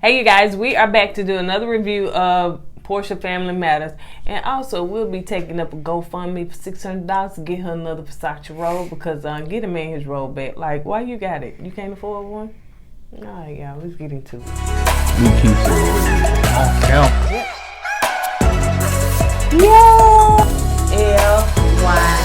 Hey you guys, we are back to do another review of Porsha Family Matters, and also we'll be taking up a GoFundMe for $600 to get her another Versace robe because get a man his robe back. Like, why you got it? You can't afford one? All right, y'all, let's get into it. We keep it on count. Yep. Yo, LY.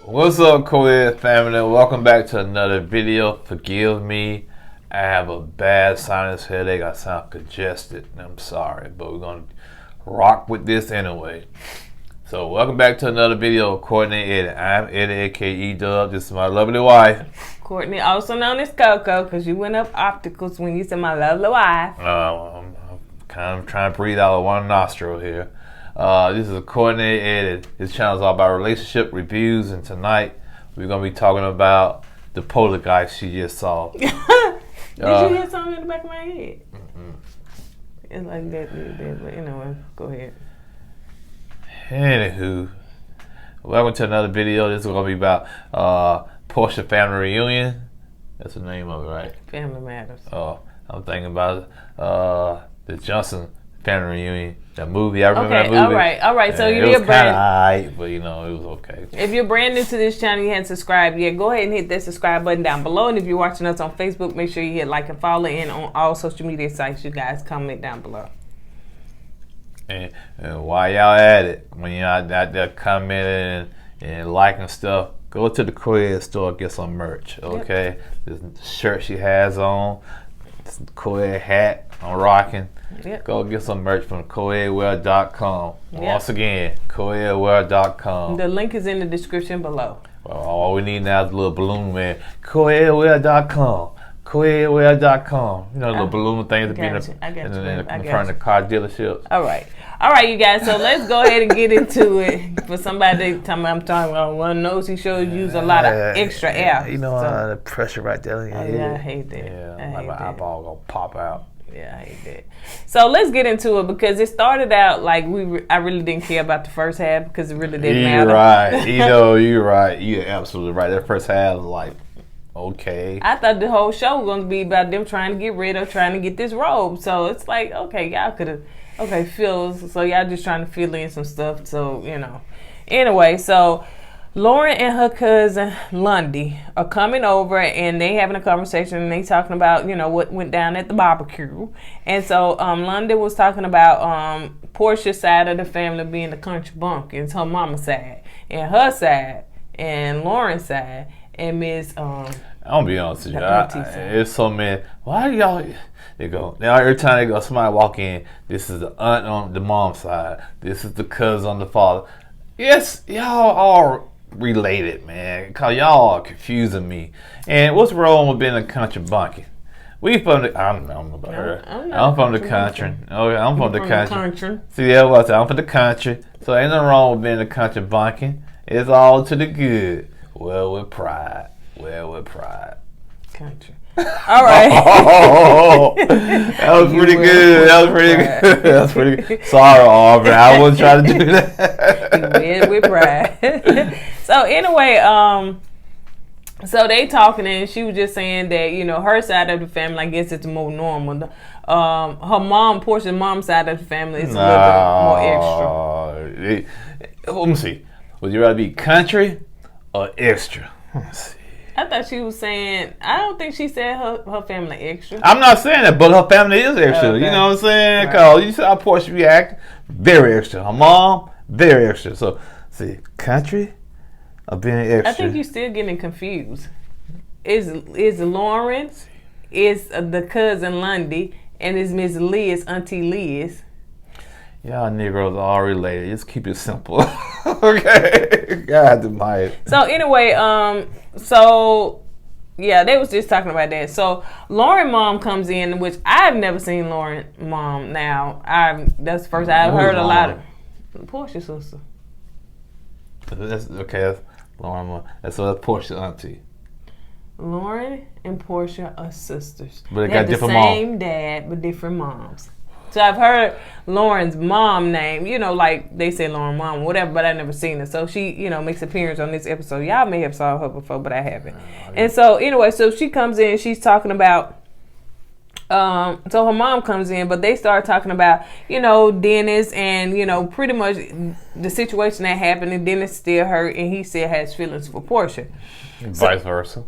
What's up, KOED family? Welcome back to another video. Forgive me, I have a bad sinus headache. I sound congested, and I'm sorry, but we're gonna rock with this anyway. So welcome back to another video of KOURTNEYANDEDDie. I'm Eddie, aka Dub. This is my lovely wife, Courtney, also known as Coco, because you went up opticals when you said my lovely wife. I'm kind of trying to breathe out of one nostril here. This is KOURTNEYANDEDDie. This channel is all about relationship reviews, and tonight we're gonna be talking about the poltergeist she just saw. Did you hear something in the back of my head? It's like that, but anyway, go ahead. Anywho, welcome to another video. This is gonna be about Porsha Family Reunion. That's the name of it, right? Family Matters. I'm thinking about the Johnson Family Reunion, that movie. I remember that movie. All right. So it was kind of alright, but it was okay. If you're brand new to this channel, you haven't subscribed yet, go ahead and hit that subscribe button down below. And if you're watching us on Facebook, make sure you hit like and follow. And on all social media sites, you guys comment down below. And while y'all at it, when y'all out there commenting and liking stuff, go to the KOED store, get some merch, okay? Yep. This shirt she has on, this KOED hat I'm rocking. Yep. Go get some merch from kourtneyandeddie.com. Yep. Once again, kourtneyandeddie.com. The link is in the description below. Well, all we need now is a little balloon man. kourtneyandeddie.com. kourtneyandeddie.com. You know, the little balloon things that be in front of the car dealerships. All right, you guys. So let's go ahead and get into it. For somebody I'm talking about, one knows he shows use a lot of extra air. You know, the pressure right there. Yeah, I hate that. Yeah, my eyeball gonna pop out. Yeah, I hate that. So let's get into it because it started out like I really didn't care about the first half because it really didn't matter. You're right. You're absolutely right. That first half was like, okay. I thought the whole show was going to be about them trying to get this robe. So it's like, okay, y'all could have, so y'all just trying to fill in some stuff. So, Anyway, so Lauren and her cousin Lundy are coming over and they having a conversation and they talking about, what went down at the barbecue. And so Lundy was talking about Porsha's side of the family being the country bumpkins, her mama's side, and her side, and Lauren's side, and Miss I'm gonna be honest with you. It's so many. Why y'all? They go now every time they go. Somebody walk in. This is the aunt on the mom's side. This is the cousin on the father. Yes, y'all all related, man. Cause y'all are confusing me. And what's wrong with being a country bumpkin? We from the. I don't know about her. I'm from the country. Okay, I'm from the country. See, that's what I said. I'm from the country. So ain't nothing wrong with being a country bumpkin. It's all to the good. Well, with pride. Country. All right. That was pretty good. That was pretty good. Sorry, Aubrey. I wasn't trying to do that. With pride. So anyway, so they talking and she was just saying that, her side of the family, I guess it's more normal. Her mom, Porsha's mom's side of the family is a little bit more extra. Let me see. Would you rather be country or extra? Let's see. I thought she was saying, I don't think she said her family extra. I'm not saying that, but her family is extra. Okay. You know what I'm saying? Because you saw how Porsha react, very extra. Her mom, very extra. So, see, country or being extra? I think you're still getting confused. Is Lauren, is the cousin Lundy, and is Miss Liz, Auntie Liz. Y'all Negroes are all related. Just keep it simple. Okay. God admire. So anyway, they was just talking about that. So Lauren mom comes in, which I've never seen Lauren mom. Now that's the first I've heard a lot of Porsha sister. That's okay. That's Lauren mom. That's Porsha auntie. Lauren and Porsha are sisters. But they got different moms. Same dad, but different moms. So I've heard Lauren's mom name, you know, like they say Lauren mom, whatever, but I never seen her. So she, you know, makes appearance on this episode. Y'all may have saw her before, but I haven't. And so anyway, so she comes in, she's talking about, so her mom comes in, but they start talking about, you know, Dennis and, you know, pretty much the situation that happened, and Dennis still hurt, and he still has feelings for Porsha. Vice versa.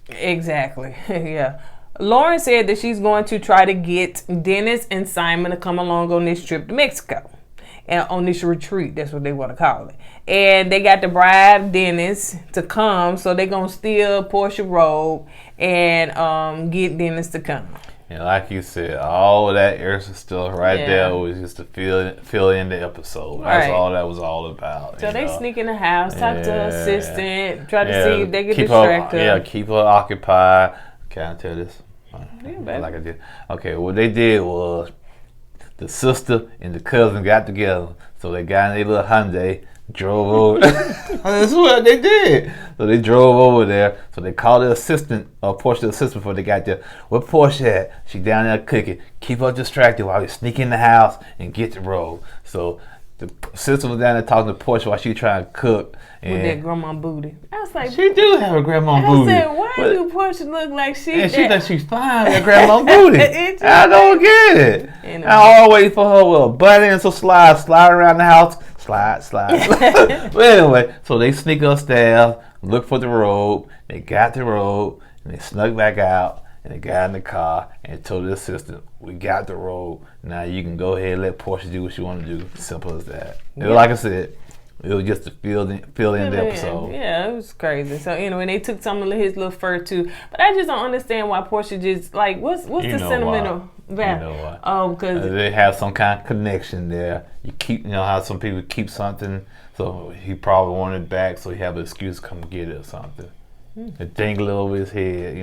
Exactly. Yeah. Lauren said that she's going to try to get Dennis and Simon to come along on this trip to Mexico. And on this retreat, that's what they want to call it. And they got to bribe Dennis to come, so they're going to steal Porsha Robe and get Dennis to come. And like you said, all of that extra stuff there was just to fill in the episode. That's all that was all about. So they sneak in the house, talk to her assistant, try to see if they can distract her. Yeah, keep her occupied. Can I tell this? Yeah, like I did. Okay, what they did was the sister and the cousin got together. So they got in their little Hyundai, drove over. That's what they did. So they drove over there. So they called the assistant, Porsche assistant before they got there. Where Porsche at? She down there cooking. Keep her distracted while we sneak in the house and get the robe. So the sister was down there talking to Porsche while she trying to cook. With that grandma booty. I was like, she do have a grandma booty. I said, why do Porsche look like she? And she thinks she's fine with grandma booty. I don't get it. Anyway. I always for her with a butt in, so slide around the house, slide. But anyway, so they sneak upstairs, look for the robe. They got the robe, and they snuck back out, and they got in the car and told the assistant, "We got the robe. Now you can go ahead and let Porsche do what she want to do." Simple as that. Yeah. Like I said, it was just to fill in the episode. Yeah, it was crazy. So anyway, they took some of his little fur too. But I just don't understand why Porsche just like what's the sentimental value? You know why? Oh, because they have some kind of connection there. You know how some people keep something, so he probably wanted it back, so he have an excuse to come get it or something. And dangle it over his head,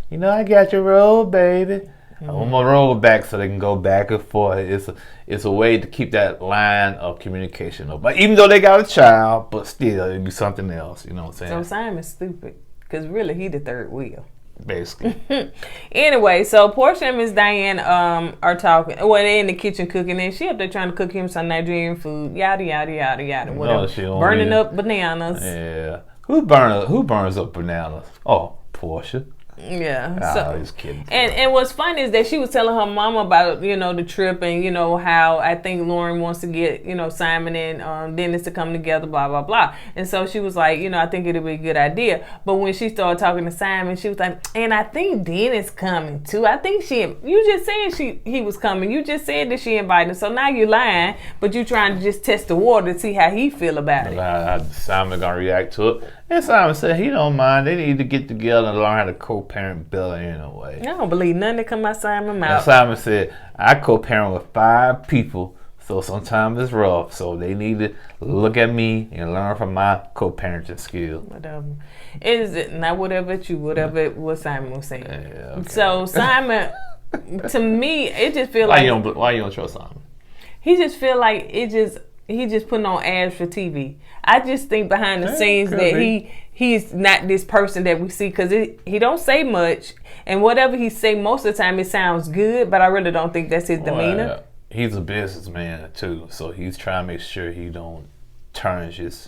you know, I got your robe, baby. I want my robe back so they can go back and forth. It's a way to keep that line of communication open. But even though they got a child, but still, it'd be something else. You know what I'm saying? So Simon's stupid because really he the third wheel. Basically. Anyway, so Porsha and Miss Diane are talking. Well, they're in the kitchen cooking, and she up there trying to cook him some Nigerian food. Yada yada yada yada. Whatever. No, burning up bananas. Yeah. Who burns up bananas? Oh, Porsha. Yeah. So, just kidding. And what's funny is that she was telling her mama about, the trip and, how I think Lauren wants to get, Simon and Dennis to come together, blah, blah, blah. And so she was like, I think it'll be a good idea. But when she started talking to Simon, she was like, and I think Dennis coming too. I think you just said he was coming. You just said that she invited him. So now you're lying, but you're trying to just test the water to see how he feel about it. How Simon going to react to it. And Simon said he don't mind. They need to get together and learn how to co-parent Bella in a way. I don't believe nothing that come out Simon's mouth. And Simon said, I co-parent with 5 people, so sometimes it's rough. So they need to look at me and learn from my co-parenting skills. Whatever. Is it not whatever what Simon was saying. Yeah, okay. So Simon, to me, it just feel why you don't trust Simon? He just feel like he just putting on ads for TV. I just think behind the scenes that he's not this person that we see because he don't say much, and whatever he say most of the time it sounds good, but I really don't think that's his demeanor. He's a businessman too, so he's trying to make sure he don't tarnish his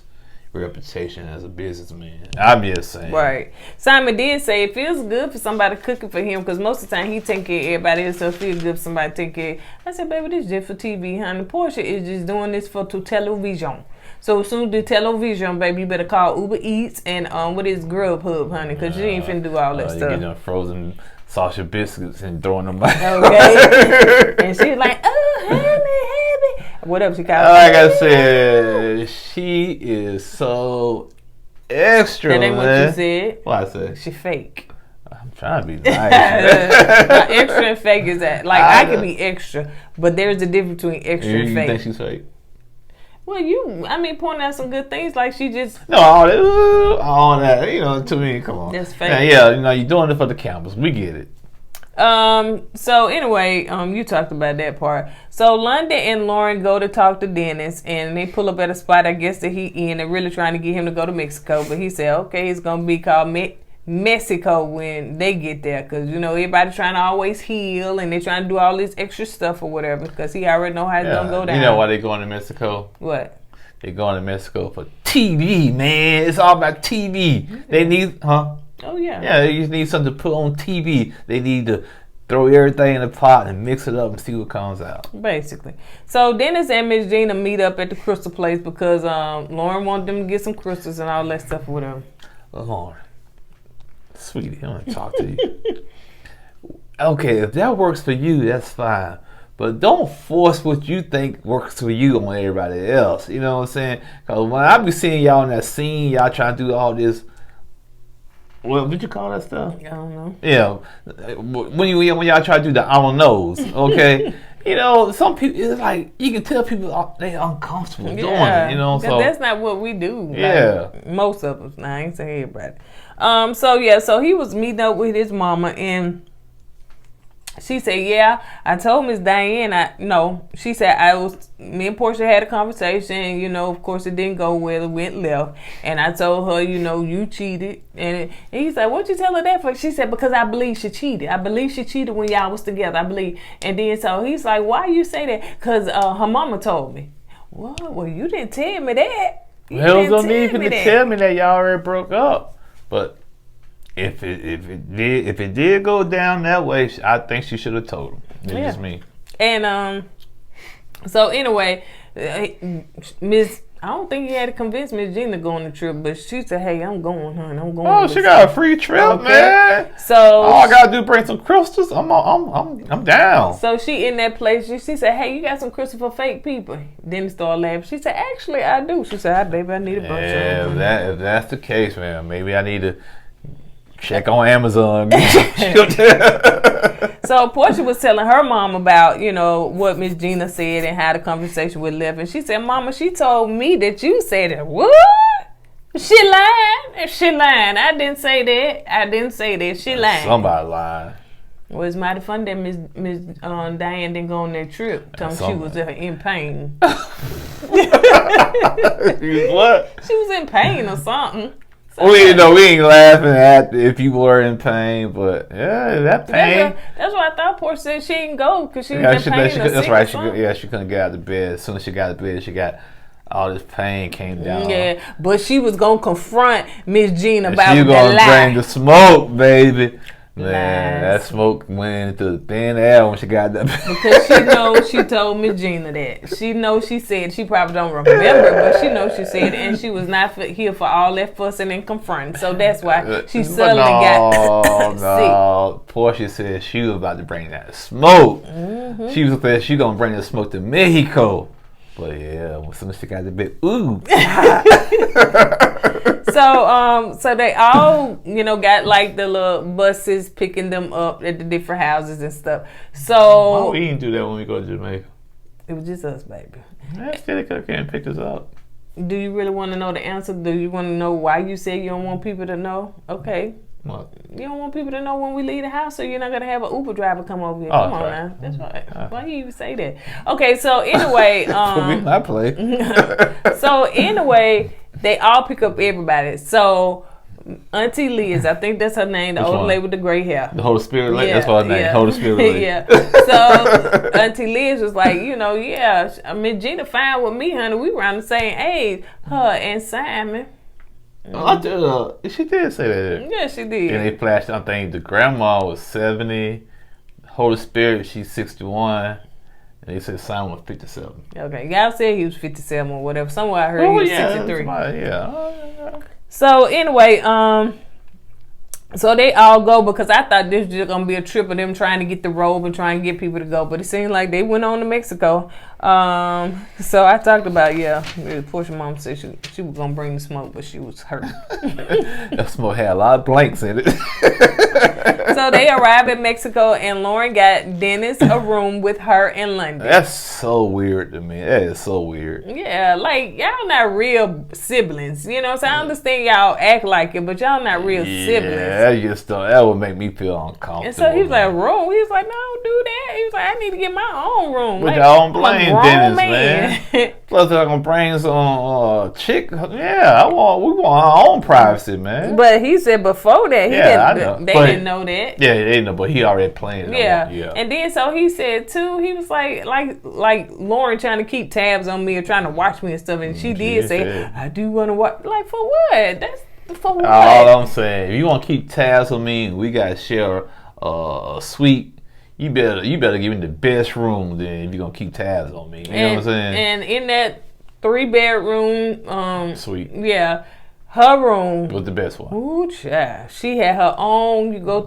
reputation as a businessman. I'm just saying. Right. Simon did say it feels good for somebody cooking for him because most of the time he take care of everybody else, so it feels good for somebody to take care. I said, baby, this is just for TV, honey. Porsha is just doing this for television. So as soon as the television, baby, you better call Uber Eats and what is Grubhub, honey, because you ain't finna do all that stuff. You get them frozen sausage biscuits and throwing them back. Okay. And she's like, oh, honey. Whatever she called Like I said, she is so extra. That ain't what you said. What I said? She fake. I'm trying to be nice. Extra and fake is that. Like, I can be extra, but there's a difference between extra and fake. You think she's fake? Well, pointing out some good things, like she just... No, all that, to me, come on. That's fake. Yeah, you're doing it for the cameras. We get it. So anyway, you talked about that part. So London and Lauren go to talk to Dennis, and they pull up at a spot, I guess, that he in. They're really trying to get him to go to Mexico, but he said, okay, it's going to be called Mexico when they get there, because you know everybody trying to always heal and they trying to do all this extra stuff or whatever, because he already know how it's gonna go down. You know why they going to Mexico? What? They going to Mexico for TV, man. It's all about TV. They need, Oh yeah. Yeah, they just need something to put on TV. They need to throw everything in a pot and mix it up and see what comes out. Basically. So Dennis and Miss Gina meet up at the crystal place because Lauren wanted them to get some crystals and all that stuff with them. Lauren, sweetie, I want to talk to you. Okay, if that works for you, that's fine. But don't force what you think works for you on everybody else. You know what I'm saying? Because when I be seeing y'all in that scene, y'all trying to do all this, what would you call that stuff? I don't know. Yeah, when y'all try to do the I don't knows, okay? You know, some people, it's like, you can tell people they're uncomfortable doing it, you know? So that's not what we do. Yeah. Like, most of us. Nah, I ain't saying everybody. So he was meeting up with his mama, and she said, yeah, I told Miss Diane, she said, me and Porsha had a conversation, you know, of course it didn't go well, it went left, and I told her, you know, you cheated, and he said, what'd you tell her that for? She said, because I believe she cheated. I believe she cheated when y'all was together, I believe. And then so he's like, why you say that? Because her mama told me. What? Well, you didn't tell me that. There was no need for you to tell me that y'all already broke up, but If it did go down that way, I think she should have told him. It's just me. And so anyway, I don't think he had to convince Miss Gina to go on the trip, but she said, "Hey, I'm going, honey. I'm going." Oh, she got a free trip, man. So all I gotta do is bring some crystals. I'm down. So she in that place. She said, "Hey, you got some crystals for fake people?" Then started laughing. She said, "Actually, I do." She said, "Baby, I need a bunch of them." If that's the case, man, maybe I need to check on Amazon. So Porsha was telling her mom about, you know, what Miss Gina said and how the conversation went left. And she said, Mama, she told me that you said it. What? She lied. She lied. I didn't say that. She lied. Somebody lied. Well, it's mighty fun that Miss Diane didn't go on that trip. She was in pain. What? She was in pain or something. We ain't laughing at if people were in pain, but yeah, that pain. That's why I thought Porsha said she didn't go because she was in pain. That's right. She couldn't get out of bed. As soon as she got out of bed, she got all this pain came down. Yeah, but she was gonna confront Miss Gina about the lie. She gonna bring the smoke, baby. Man, Lies. that smoke went into the thin air when she got that. Because she knows she told Miss Gina that. She knows she said, she probably don't remember, but she knows she said it, and she was not here for all that fussing and confronting. So that's why she suddenly got sick. Porsha said she was about to bring that smoke. Mm-hmm. She was saying she gonna bring the smoke to Mexico. But yeah, as soon as she got the bit, ooh. So they all, you know, got like the little buses picking them up at the different houses and stuff. So we didn't do that when we go to Jamaica. It was just us, baby. They still can't pick us up. Do you really want to know the answer? Do you want to know why you said you don't want people to know? Okay. What? You don't want people to know when we leave the house, so you're not gonna have an Uber driver come over here. Oh, come on now, that's right. Why you even say that? Okay, so anyway, I play. So anyway, they all pick up everybody. So Auntie Liz, I think that's her name, the old lady with the gray hair. The Holy Spirit lady. That's her name. Holy Spirit lady. Yeah. So Auntie Liz was like, you know, Miss Gina fine with me, honey. We around the same age, her and Simon. She did say that. Yeah, she did. And they flashed, I think the grandma was 70, Holy Spirit, she's 61, and they said Simon was 57. Okay, y'all said he was 57 or whatever. Somewhere I heard he was 63. Yeah. So anyway, so they all go because I thought this was just gonna be a trip of them trying to get the robe and trying to get people to go, but it seemed like they went on to Mexico. So I talked about Porsha mom said she was gonna bring the smoke, but she was hurt. That smoke had a lot of blanks in it. So they arrived in Mexico, and Lauren got Dennis a room with her in London. That's so weird to me. That is so weird. Yeah, like y'all not real siblings, you know. So I understand y'all act like it, but y'all not real siblings. That would make me feel uncomfortable. And so he was like, room. He was like, no, don't do that. He was like, I need to get my own room. But like, y'all don't blame Dennis, man. Plus, I'm gonna bring some chick. Yeah, we want our own privacy, man. But he said before that, they didn't know that. Yeah, they didn't know, but he already planned it. Yeah. And then so he said too, he was like Lauren trying to keep tabs on me or trying to watch me and stuff, and she did say, I do want to watch. Like, for what? That's for what? All I'm saying, if you want to keep tabs on me, we gotta share a suite. You better give me the best room then if you're gonna keep tabs on me. You know what I'm saying? And in that 3-bedroom suite. Yeah. Her room was the best one. Ooh, child. She had her own. You go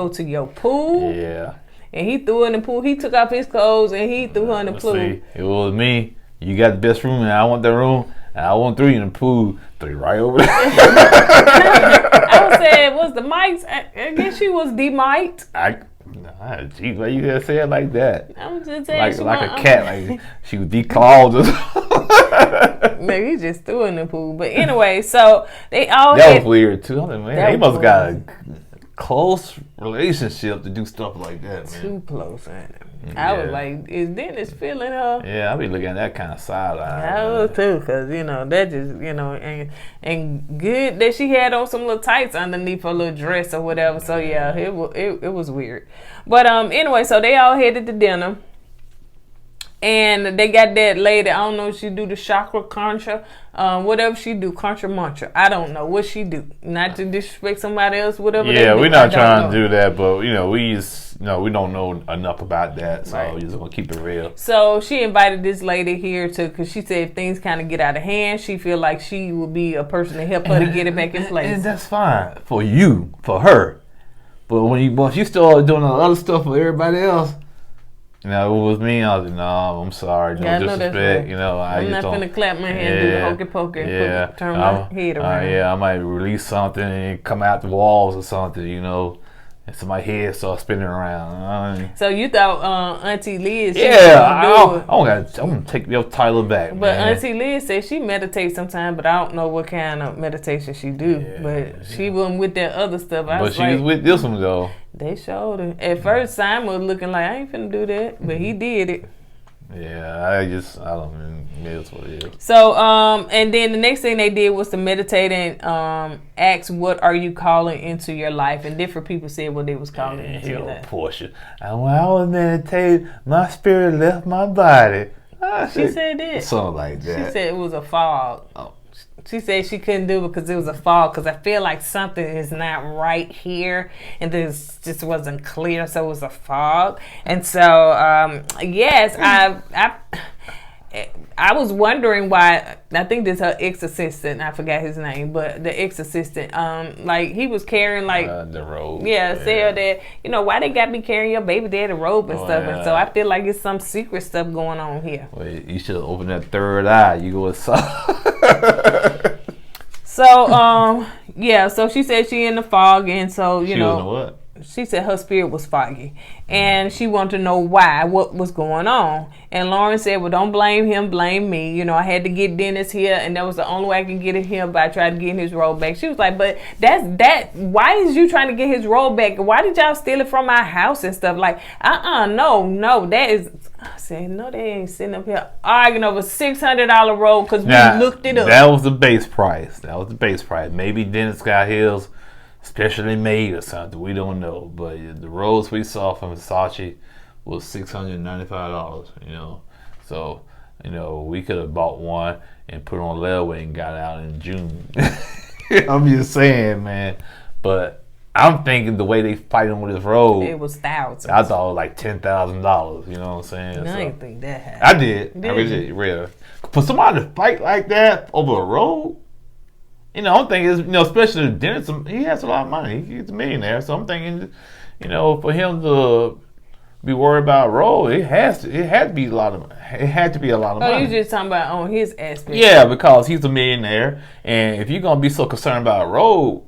to your pool. Yeah. And he threw her in the pool. He took off his clothes and he threw her in the pool. See, it was me. You got the best room and I want that room. And I want 3 in the pool. 3 right over there. I was saying, was the mics? I guess she was demiked. Geez, why you gotta say it like that? I'm just saying, like a cat, like she was declawed. Maybe he just threw her in the pool. But anyway, so they all that was weird too. I mean, man, he must have got a close relationship to do stuff like that, man. Too close, man. I was like, is Dennis feeling her? Yeah, I be looking at that kind of sideline. I was too, cause that just and good that she had on some little tights underneath her little dress or whatever. So yeah, it was weird. But anyway, so they all headed to dinner. And they got that lady, I don't know if she do the chakra contra, whatever she do, contra mantra. I don't know what she do. Not to disrespect somebody else, whatever they do. Yeah, we're not trying to do that, but we we don't know enough about that, so we're just gonna keep it real. So she invited this lady here because she said if things kind of get out of hand, she feel like she will be a person to help her to get it back in place. And that's fine for you, for her. But once you start doing other stuff for everybody else, it was me. I was like, no, I'm sorry. No disrespect. I'm not going to clap my hand, do the hokey pokey, and turn my head around. I might release something and come out the walls or something, and so my head starts spinning around. So you thought Auntie Liz? I'm gonna take your title back. But man. Auntie Liz said she meditates sometimes, but I don't know what kind of meditation she do. But she wasn't with that other stuff. But she was with this one though. They showed her. At first, Simon was looking like, I ain't finna do that, but he did it. Yeah, I don't know. That's what it is. So, and then the next thing they did was to meditate and ask, what are you calling into your life? And different people said what they was calling into your life. Porsha. And when I was meditating, my spirit left my body. She said that. Something like that. She said it was a fog. Oh. She said she couldn't do it because it was a fog. Because I feel like something is not right here, and this just wasn't clear, so it was a fog. And so, yes, I was wondering why. I think this her ex-assistant. I forgot his name, but the ex-assistant, like he was carrying the robe. Yeah, said that why they got me carrying your baby daddy robe and stuff. And so I feel like it's some secret stuff going on here. Well, you should open that third eye. You go inside. So so she said she in the fog, and so she was in what? She said her spirit was foggy, and she wanted to know what was going on. And Lauren said, well, don't blame him, blame me. I had to get Dennis here, and that was the only way I can get him by trying to get his robe back. She was like, but why is you trying to get his robe back? Why did y'all steal it from my house and stuff? Like, no, that is... I said, no, they ain't sitting up here arguing over $600 robe because we looked it up. That was the base price. Maybe Dennis got his specially made or something. We don't know. But the robes we saw from Versace was $695, So, we could have bought one and put on layaway and got out in June. I'm just saying, man. But I'm thinking the way they fighting with this robe, it was thousands. I thought it was like $10,000. You know what I'm saying? No, I didn't think that happened. I did. I really did. Real. For somebody to fight like that over a robe, I'm thinking, especially Dennis, he has a lot of money. He's a millionaire, so I'm thinking, for him to be worried about a robe, it had to be a lot of money. Oh, you just talking about on his aspect? Yeah, because he's a millionaire, and if you're gonna be so concerned about a robe,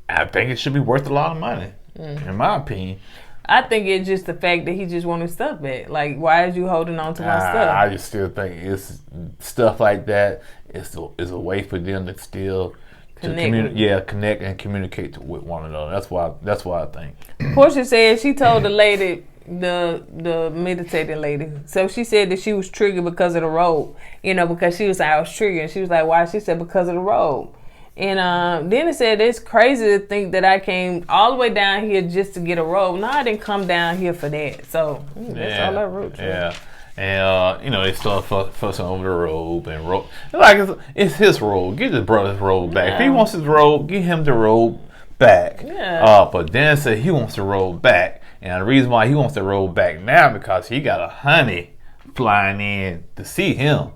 I think it should be worth a lot of money, in my opinion. I think it's just the fact that he just wanted stuff back. Like, why is you holding on to my stuff? I just still think it's stuff like that. It's a way for them to still connect and communicate with one another. That's why I think. Porsha said she told the lady the meditating lady. So she said that she was triggered because of the robe. Because she was like, I was triggered. And she was like, why? She said, because of the robe. And then it said, it's crazy to think that I came all the way down here just to get a robe. No, I didn't come down here for that. So that's all I wrote. Yeah. And, they started fussing over the robe and robe. Like, it's his robe. Give the brother's robe back. If he wants his robe, give him the robe back. Yeah. But Dennis said he wants the robe back. And the reason why he wants the robe back now because he got a honey flying in to see him.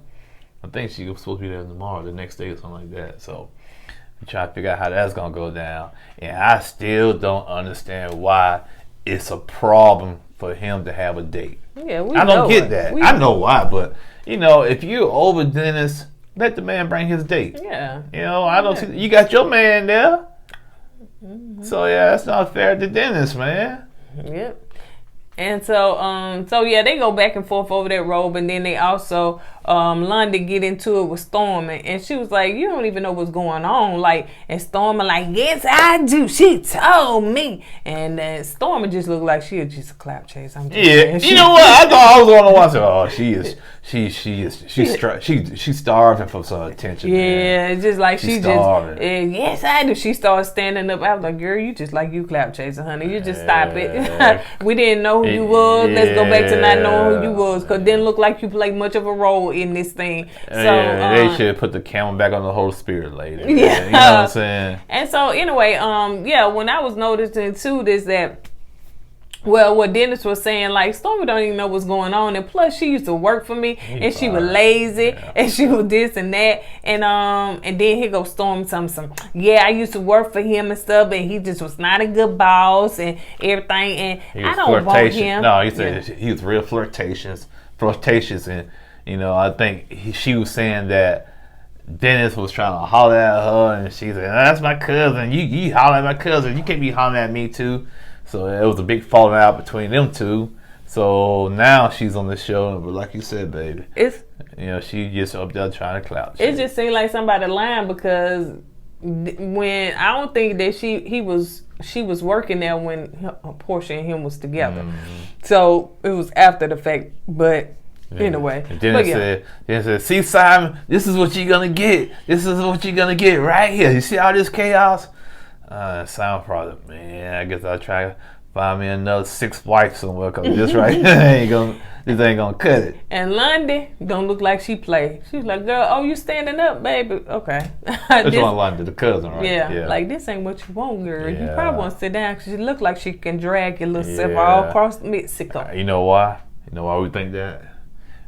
I think she was supposed to be there tomorrow, the next day or something like that. So we try to figure out how that's going to go down. And I still don't understand why it's a problem for him to have a date. Yeah, I don't get that. I know why, but, if you're over Dennis, let the man bring his date. Yeah. I don't see. You got your man there. Mm-hmm. So, that's not fair to Dennis, man. Yep. And so they go back and forth over that robe, and then they also London get into it with Stormy, and she was like, you don't even know what's going on, like, and Stormy like, yes I do, she told me, and then Stormy just looked like she was just a clap chase. I'm just saying. You know what, I thought I was going to watch her. Oh, she's starving for some attention. Yeah, man. It's just like she's starving. Yes I do. She started standing up. I was like, girl, you just like you clap chasing, honey, you just stop it. We didn't know who you was. Let's go back to not knowing who you was, because it didn't look like you played much of a role in this thing. So they should put the camera back on the Holy Spirit later. Yeah. You know what I'm saying? And so anyway, when I was noticing too this that, well, what Dennis was saying, like, Stormy don't even know what's going on, and plus she used to work for me, and she was lazy, and she was this and that, and then here goes Stormy something. Yeah, I used to work for him and stuff, and he just was not a good boss and everything, and I don't want him. No, he said he was real flirtatious, and I think she was saying that Dennis was trying to holler at her, and she said, "That's my cousin. You holler at my cousin. You can't be hollering at me too." So it was a big falling out between them two. So now she's on the show, but like you said, baby, she just up there trying to clout. It just seemed like somebody lying, because when I don't think that she was working there when Porsha and him was together. Mm-hmm. So it was after the fact, but. Anyway, and Dennis said, "See, Simon, this is what you're gonna get. This is what you're gonna get right here. You see all this chaos." Simon probably, man, I guess I'll try to find me another 6 wives somewhere, because this right here this ain't gonna cut it. And London don't look like she played. She was like, "Girl, oh, you standing up, baby? Okay." Which one, London, the cousin, right? Yeah, like, this ain't what you want, girl. Yeah. You probably want to sit down, because she look like she can drag your little self all across Mexico. You know why? We think that?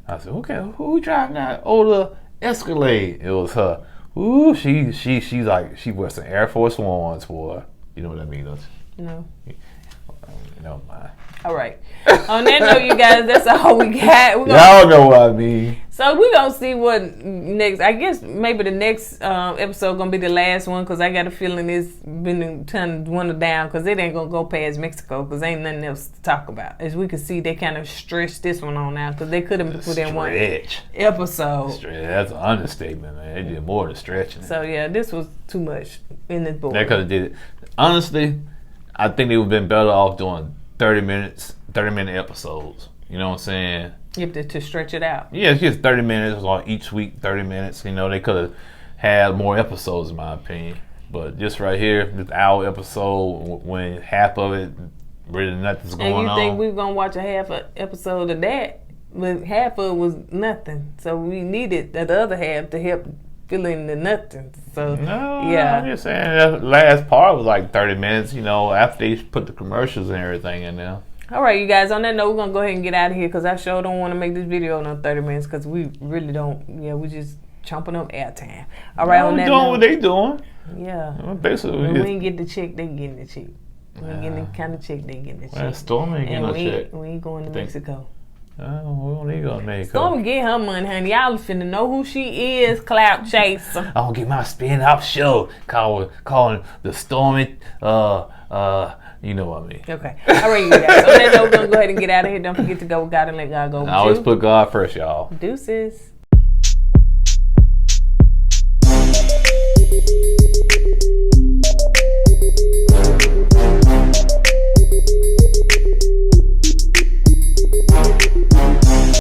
I said, okay, who driving that older Escalade? It was her. Ooh, she's like, she wears some Air Force Ones for her. You know what I mean, don't you? No. No, mind. All right. On that note, you guys, that's all we got. Y'all know what I mean. So we're going to see what next. I guess maybe the next episode going to be the last one, because I got a feeling it's been kind of dwindled down, because it ain't going to go past Mexico, because ain't nothing else to talk about. As we can see, they kind of stretched this one on now, because they couldn't put in one episode. That's an understatement, man. They did more than stretching. So, yeah, this was too much in this book. They could have did it. Honestly, I think they would have been better off doing 30-minute episodes. You know what I'm saying? You have to stretch it out. Yeah, it's just 30 minutes on each week, 30 minutes. They could have had more episodes, in my opinion. But just right here, this hour episode, when half of it, really nothing's going on. And you think we're going to watch a half episode of that? But half of it was nothing. So we needed the other half to help fill in the nothing. So, yeah. I'm just saying, that last part was like 30 minutes, after they put the commercials and everything in there. All right, you guys, on that note, we're going to go ahead and get out of here, because I sure don't want to make this video in 30 minutes, because we really don't. Yeah, we just chomping up airtime. All right, on that note. What they doing. Yeah. Well, basically, when we ain't get the check, they getting the check. We ain't getting the kind of check, they getting the check. Well, Stormy ain't getting no check. We ain't going to Mexico. We don't need to go to Mexico. Stormy get her money, honey. Y'all finna know who she is, clout chaser. I'm going to get my spin-off show calling the Stormy, you know what I mean. Okay. All right, you guys. On that note, we're going to go ahead and get out of here. Don't forget to go with God and let God go with you. I always put God first, y'all. Deuces.